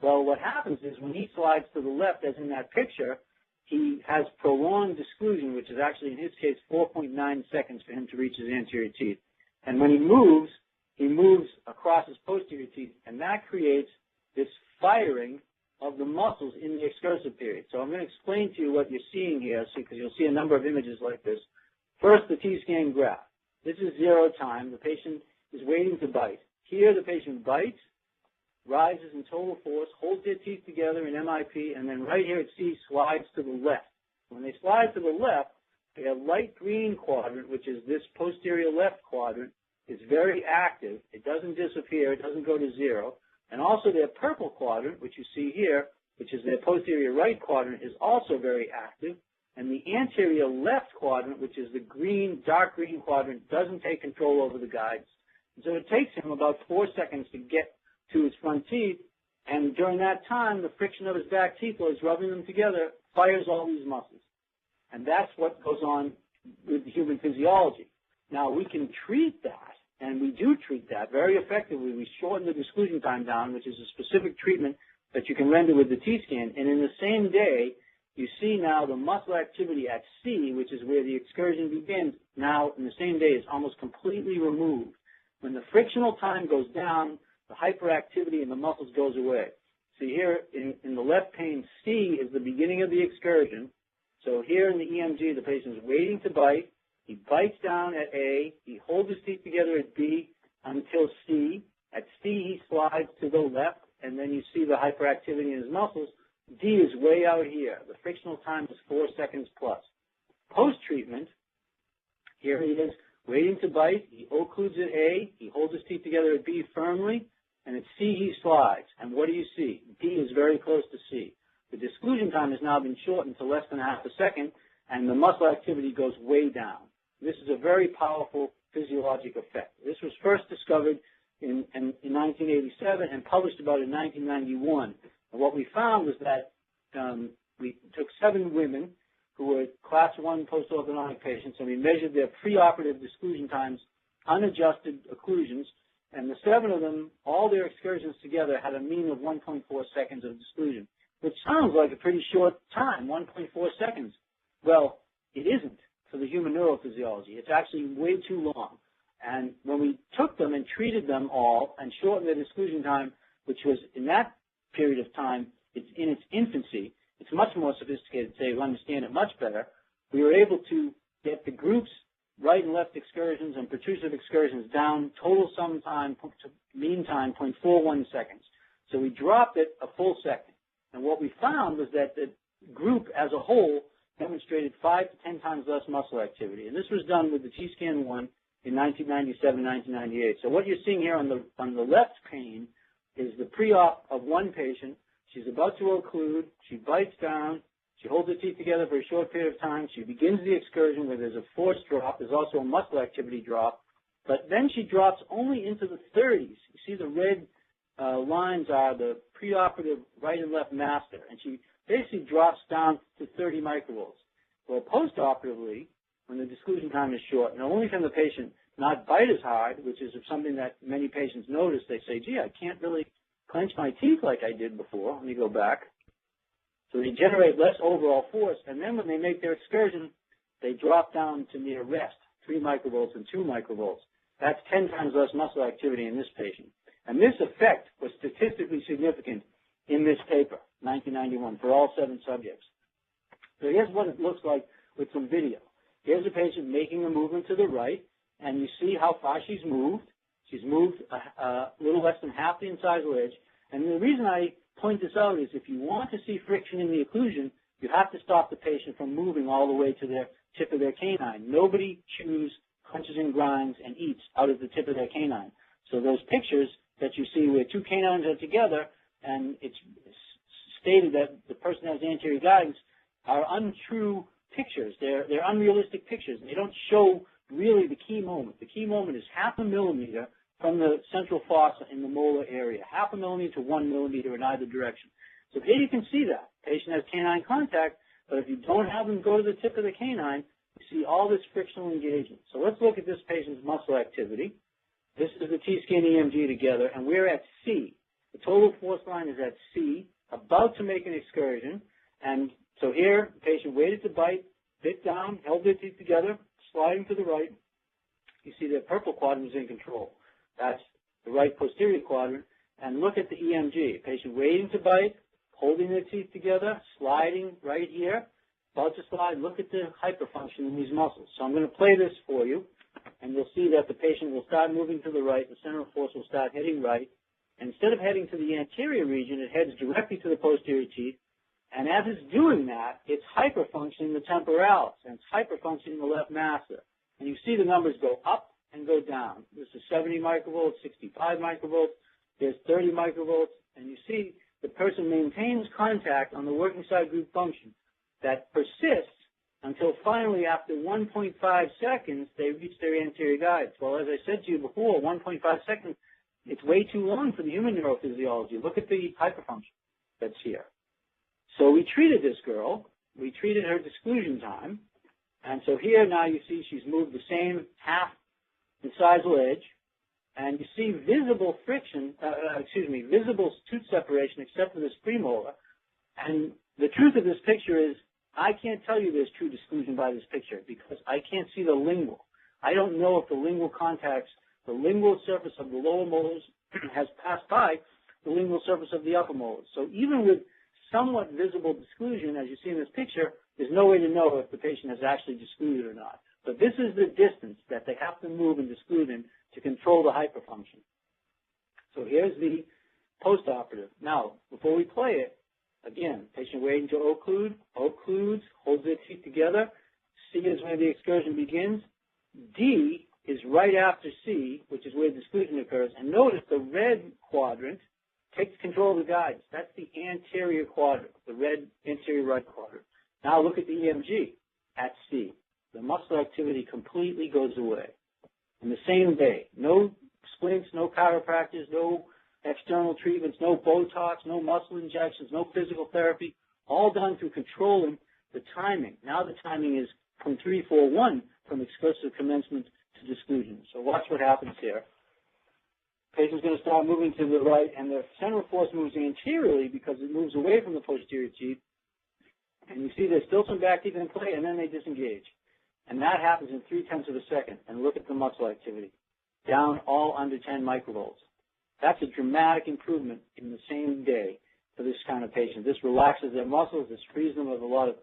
Well, what happens is when he slides to the left, as in that picture, he has prolonged disclusion, which is actually, in his case, 4.9 seconds for him to reach his anterior teeth. And when he moves across his posterior teeth, and that creates this firing of the muscles in the excursive period. So I'm going to explain to you what you're seeing here, because you'll see a number of images like this. First, the T-scan graph. This is 0 time. The patient is waiting to bite. Here, the patient bites, rises in total force, holds their teeth together in MIP, and then right here at C slides to the left. When they slide to the left, their light green quadrant, which is this posterior left quadrant, is very active. It doesn't disappear. It doesn't go to 0. And also their purple quadrant, which you see here, which is their posterior right quadrant, is also very active. And the anterior left quadrant, which is the green, dark green quadrant, doesn't take control over the guides. And so it takes him about 4 seconds to get to his front teeth, And during that time, the friction of his back teeth, while he's rubbing them together, fires all these muscles. And that's what goes on with human physiology. Now, we can treat that, and we do treat that very effectively. We shorten the disclusion time down, which is a specific treatment that you can render with the T-scan. And in the same day, you see now the muscle activity at C, which is where the excursion begins, now in the same day is almost completely removed. When the frictional time goes down, the hyperactivity in the muscles goes away. See here in the left pane, C is the beginning of the excursion. So here in the EMG, the patient is waiting to bite. He bites down at A. He holds his teeth together at B until C. At C, he slides to the left, and then you see the hyperactivity in his muscles. D is way out here. The frictional time is 4 seconds plus. Post-treatment, here he is waiting to bite. He occludes at A. He holds his teeth together at B firmly, and at C he slides. And what do you see? D is very close to C. The disclusion time has now been shortened to less than half a second, and the muscle activity goes way down. This is a very powerful physiologic effect. This was first discovered in 1987 and published about in 1991. And what we found was that we took 7 women who were class 1 post-orthodontic patients, and we measured their preoperative disclusion times, unadjusted occlusions, and the 7 of them, all their excursions together had a mean of 1.4 seconds of disclusion, which sounds like a pretty short time, 1.4 seconds. Well, it isn't for the human neurophysiology. It's actually way too long. And when we took them and treated them all and shortened their disclusion time, which was in that period of time, it's in its infancy, it's much more sophisticated today, we understand it much better, we were able to get the groups, right and left excursions and protrusive excursions down, total sum time, mean time, 0.41 seconds. So we dropped it a full second. And what we found was that the group as a whole demonstrated 5 to 10 times less muscle activity. And this was done with the T-scan 1 in 1997, 1998. So what you're seeing here on the left pane is the pre-op of one patient. She's about to occlude. She bites down. She holds her teeth together for a short period of time. She begins the excursion where there's a forced drop. There's also a muscle activity drop. But then she drops only into the 30s. You see the red lines are the preoperative right and left master. And she basically drops down to 30 microvolts. Well, postoperatively, when the disclusion time is short, not only can the patient not bite as hard, which is something that many patients notice, they say, gee, I can't really clench my teeth like I did before. Let me go back. So they generate less overall force, and then when they make their excursion, they drop down to near rest, 3 microvolts and 2 microvolts. That's 10 times less muscle activity in this patient. And this effect was statistically significant in this paper, 1991, for all 7 subjects. So here's what it looks like with some video. Here's a patient making a movement to the right, and you see how far she's moved. She's moved a little less than half the incisal edge. And the reason I point this out is if you want to see friction in the occlusion, you have to stop the patient from moving all the way to the tip of their canine. Nobody chews, crunches and grinds, and eats out of the tip of their canine. So those pictures that you see where 2 canines are together and it's stated that the person has anterior guidance are untrue pictures. They're unrealistic pictures. They don't show really the key moment. The key moment is 0.5 millimeter from the central fossa in the molar area, 0.5 millimeter to 1 millimeter in either direction. So here you can see that. Patient has canine contact, but if you don't have them go to the tip of the canine, you see all this frictional engagement. So let's look at this patient's muscle activity. This is the T-scan EMG together, and we're at C. The total force line is at C, about to make an excursion. And so here, the patient waited to bite, bit down, held their teeth together, sliding to the right. You see the purple quadrant is in control. That's the right posterior quadrant. And look at the EMG. Patient waiting to bite, holding their teeth together, sliding right here, about to slide. Look at the hyperfunction in these muscles. So I'm going to play this for you, and you'll see that the patient will start moving to the right. The center of force will start heading right. And instead of heading to the anterior region, it heads directly to the posterior teeth. And as it's doing that, it's hyperfunctioning the temporalis, and it's hyperfunctioning the left master. And you see the numbers go up and go down. This is 70 microvolts, 65 microvolts, there's 30 microvolts, and you see the person maintains contact on the working side group function that persists until finally after 1.5 seconds, they reach their anterior guides. Well, as I said to you before, 1.5 seconds, it's way too long for the human neurophysiology. Look at the hyperfunction that's here. So we treated this girl. We treated her disclusion time. And so here now you see she's moved the same half incisal edge. And you see visible friction, visible tooth separation except for this premolar. And the truth of this picture is I can't tell you there's true disclusion by this picture because I can't see the lingual. I don't know if the lingual contacts, the lingual surface of the lower molars has passed by the lingual surface of the upper molars. So even with somewhat visible disclusion, as you see in this picture, there's no way to know if the patient has actually discluded or not. But this is the distance that they have to move and disclude in to control the hyperfunction. So here's the postoperative. Now, before we play it, again, patient waiting to occlude, occludes, holds their teeth together. C is where the excursion begins. D is right after C, which is where disclusion occurs. And notice the red quadrant takes control of the guidance. That's the anterior quadrant, the red anterior right quadrant. Now look at the EMG at C. The muscle activity completely goes away. In the same day, no splints, no chiropractors, no external treatments, no Botox, no muscle injections, no physical therapy, all done through controlling the timing. Now the timing is from 3-4-1 from excursive commencement to disclusion. So watch what happens here. Patient's going to start moving to the right, and the center of force moves anteriorly because it moves away from the posterior teeth. And you see there's still some back teeth in play, and then they disengage. And that happens in 0.3 of a second. And look at the muscle activity. Down all under 10 microvolts. That's a dramatic improvement in the same day for this kind of patient. This relaxes their muscles. This frees them of a lot of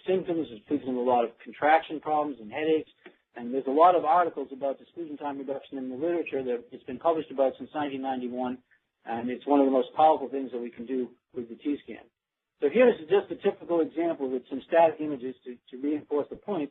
symptoms. It frees them of a lot of contraction problems and headaches. And there's a lot of articles about disclusion time reduction in the literature that it's been published about since 1991. And it's one of the most powerful things that we can do with the T-scan. So here's just a typical example with some static images to reinforce the point.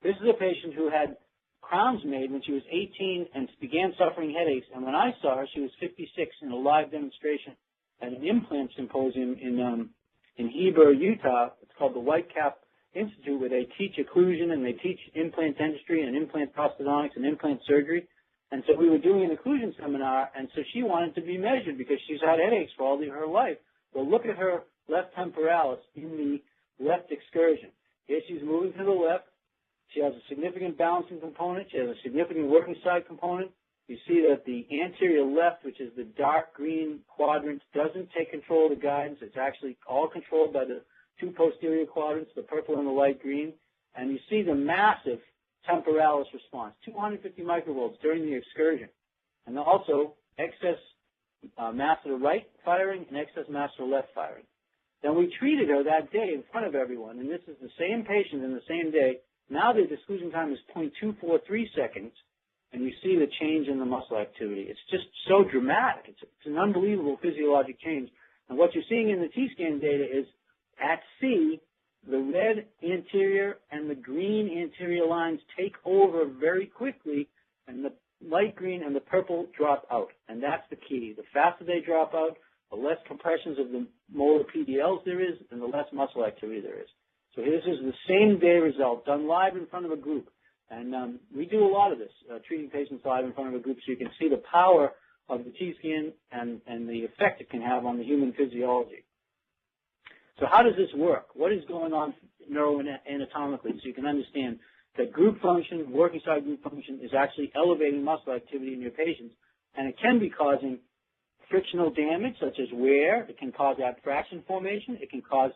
This is a patient who had crowns made when she was 18 and began suffering headaches. And when I saw her, she was 56 in a live demonstration at an implant symposium in Heber, Utah. It's called the Whitecap Institute, where they teach occlusion and they teach implant dentistry and implant prosthodontics and implant surgery. And so we were doing an occlusion seminar, and so she wanted to be measured because she's had headaches for all her life. Well, look at her left temporalis in the left excursion. Here she's moving to the left. She has a significant balancing component. She has a significant working side component. You see that the anterior left, which is the dark green quadrant, doesn't take control of the guidance. It's actually all controlled by the two posterior quadrants, the purple and the light green. And you see the massive temporalis response, 250 microvolts during the excursion. And also excess mass to the right firing and excess mass to the left firing. Then we treated her that day in front of everyone, and this is the same patient in the same day. Now the disclusion time is 0.243 seconds, and you see the change in the muscle activity. It's just so dramatic. It's an unbelievable physiologic change. And what you're seeing in the T-scan data is at C, the red anterior and the green anterior lines take over very quickly, and the light green and the purple drop out. And that's the key. The faster they drop out, the less compressions of the molar PDLs there is, and the less muscle activity there is. So this is the same day result done live in front of a group. And we do a lot of this, treating patients live in front of a group so you can see the power of the T-scan and the effect it can have on the human physiology. So how does this work? What is going on neuroanatomically so you can understand that group function, working side group function, is actually elevating muscle activity in your patients, and it can be causing frictional damage such as wear. It can cause abfraction formation. It can cause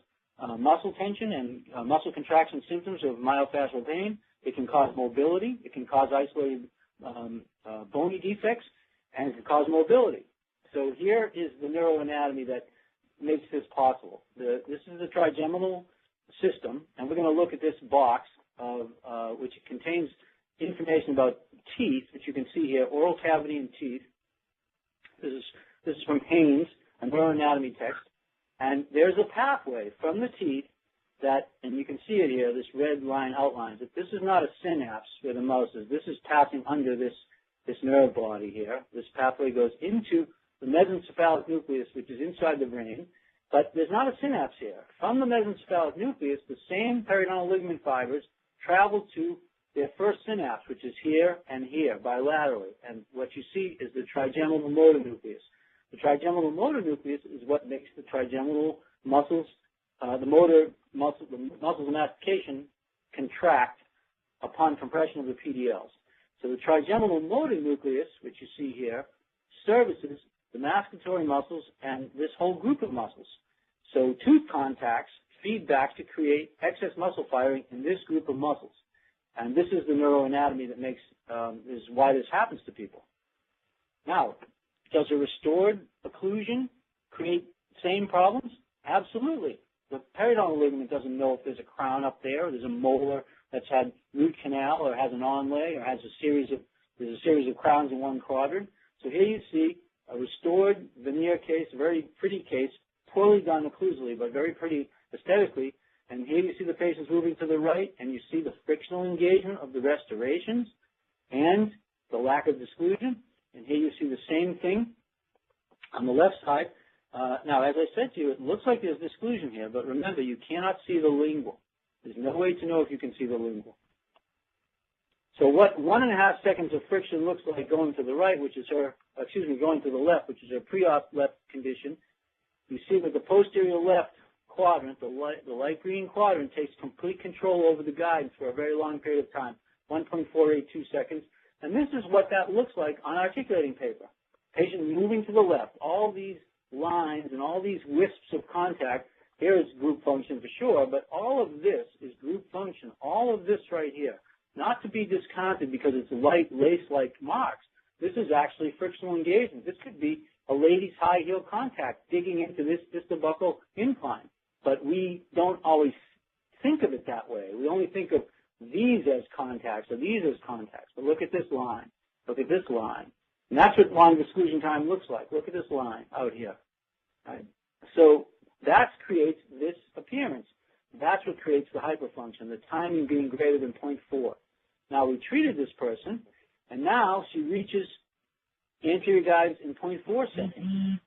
muscle tension and muscle contraction symptoms of myofascial pain. It can cause mobility. It can cause isolated bony defects, and it can cause mobility. So here is the neuroanatomy that makes this possible. This is the trigeminal system, and we're going to look at this box of which contains information about teeth, which you can see here, oral cavity and teeth. This is from Haynes, a neuroanatomy text. And there's a pathway from the teeth that, and you can see it here, this red line outlines it. This is not a synapse where the mouse is. This is passing under this nerve body here. This pathway goes into the mesencephalic nucleus, which is inside the brain. But there's not a synapse here. From the mesencephalic nucleus, the same periodontal ligament fibers travel to their first synapse, which is here and here, bilaterally. And what you see is the trigeminal motor nucleus. The trigeminal motor nucleus is what makes the trigeminal muscles, the muscles of mastication contract upon compression of the PDLs. So the trigeminal motor nucleus, which you see here, services the masticatory muscles and this whole group of muscles. So tooth contacts feed back to create excess muscle firing in this group of muscles. And this is the neuroanatomy that makes, is why this happens to people. Now, does a restored occlusion create same problems? Absolutely. The periodontal ligament doesn't know if there's a crown up there, or there's a molar that's had root canal, or has an onlay, or has there's a series of crowns in one quadrant. So here you see a restored veneer case, a very pretty case, poorly done occlusally, but very pretty aesthetically. And here you see the patients moving to the right, and you see the frictional engagement of the restorations and the lack of disclusion. And here you see the same thing on the left side. Now, as I said to you, it looks like there's disclusion here, but remember, you cannot see the lingual. There's no way to know if you can see the lingual. So what 1.5 seconds of friction looks like going to the right, which is her, going to the left, which is her pre-op left condition, you see that the posterior left quadrant, the light green quadrant, takes complete control over the guidance for a very long period of time, 1.482 seconds. And this is what that looks like on articulating paper. Patient moving to the left, all these lines and all these wisps of contact. Here is group function for sure, but all of this is group function. All of this right here, not to be discounted because it's light lace-like marks. This is actually frictional engagement. This could be a lady's high heel contact digging into this distobuccal incline, but we don't always think of it that way. We only think of these as contacts or these as contacts. But look at this line. Look at this line. And that's what long disclusion time looks like. Look at this line out here. Right? So that creates this appearance. That's what creates the hyperfunction, the timing being greater than 0.4. Now, we treated this person, and now she reaches anterior guidance in 0.4 seconds.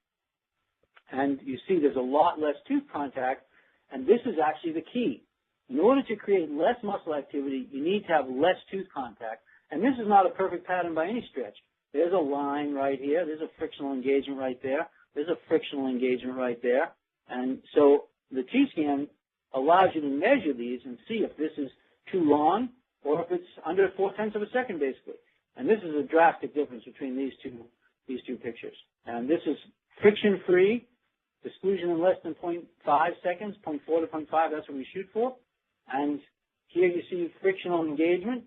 And you see there's a lot less tooth contact, and this is actually the key. In order to create less muscle activity, you need to have less tooth contact. And this is not a perfect pattern by any stretch. There's a line right here. There's a frictional engagement right there. There's a frictional engagement right there. And so the T-scan allows you to measure these and see if this is too long or if it's under 0.4 of a second, basically. And this is a drastic difference between these two pictures. And this is friction-free, disclusion in less than 0.5 seconds, 0.4 to 0.5, that's what we shoot for. And here you see frictional engagement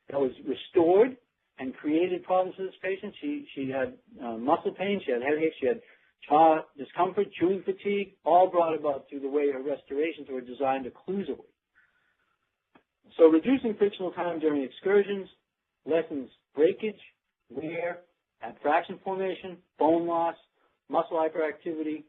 that was restored and created problems for this patient. She had muscle pain, she had headaches, she had jaw discomfort, chewing fatigue, all brought about through the way her restorations were designed occlusally. So reducing frictional time during excursions lessens breakage, wear, abfraction formation, bone loss, muscle hyperactivity,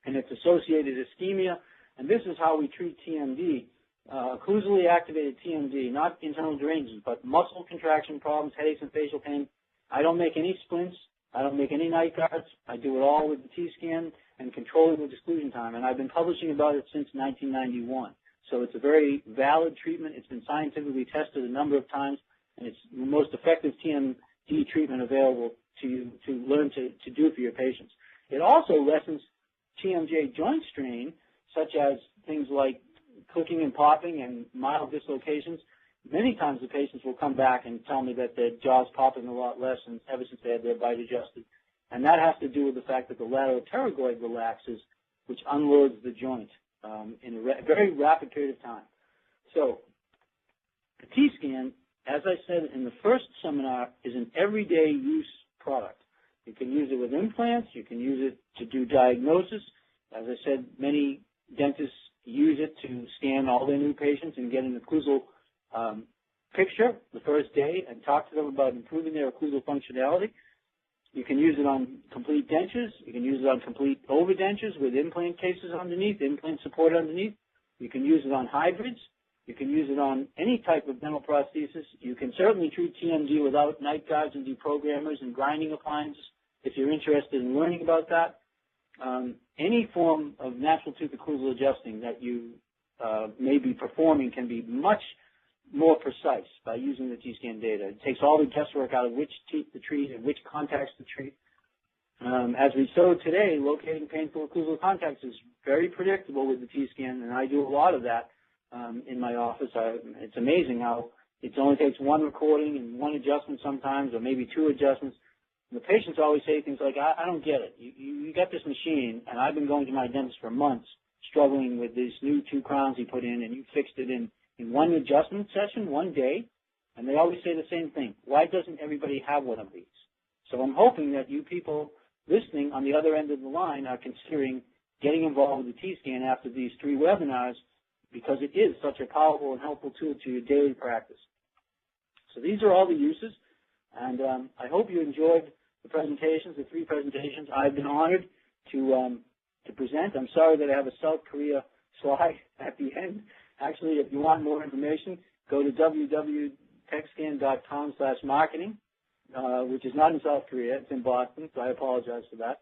and its associated ischemia. And this is how we treat TMD, occlusally activated TMD, not internal derangements, but muscle contraction problems, headaches, and facial pain. I don't make any splints. I don't make any night guards. I do it all with the T-scan and controlling the disclusion time. And I've been publishing about it since 1991. So it's a very valid treatment. It's been scientifically tested a number of times, and it's the most effective TMD treatment available to you to learn to do for your patients. It also lessens TMJ joint strain, such as things like clicking and popping and mild dislocations. Many times the patients will come back and tell me that their jaw's popping a lot less and ever since they had their bite adjusted. And that has to do with the fact that the lateral pterygoid relaxes, which unloads the joint in a very rapid period of time. So the T-scan, as I said in the first seminar, is an everyday use product. You can use it with implants. You can use it to do diagnosis. As I said, many dentists use it to scan all their new patients and get an occlusal picture the first day and talk to them about improving their occlusal functionality. You can use it on complete dentures. You can use it on complete overdentures with implant cases underneath, implant support underneath. You can use it on hybrids. You can use it on any type of dental prosthesis. You can certainly treat TMD without night guards and deprogrammers and grinding appliances if you're interested in learning about that. Any form of natural tooth occlusal adjusting that you may be performing can be much more precise by using the T-scan data. It takes all the guesswork out of which teeth to treat and which contacts to treat. As we showed today, locating painful occlusal contacts is very predictable with the T-scan, and I do a lot of that in my office. It's amazing how it only takes one recording and one adjustment sometimes, or maybe two adjustments. And the patients always say things like, I don't get it. You got this machine, and I've been going to my dentist for months struggling with these new 2 crowns he put in, and you fixed it in one adjustment session, one day. And they always say the same thing. Why doesn't everybody have one of these? So I'm hoping that you people listening on the other end of the line are considering getting involved with the T-scan after these 3 webinars, because it is such a powerful and helpful tool to your daily practice. So these are all the uses, and I hope you enjoyed the presentations, the 3 presentations. I've been honored to present. I'm sorry that I have a South Korea slide at the end. Actually, if you want more information, go to www.techscan.com/marketing, which is not in South Korea. It's in Boston, so I apologize for that.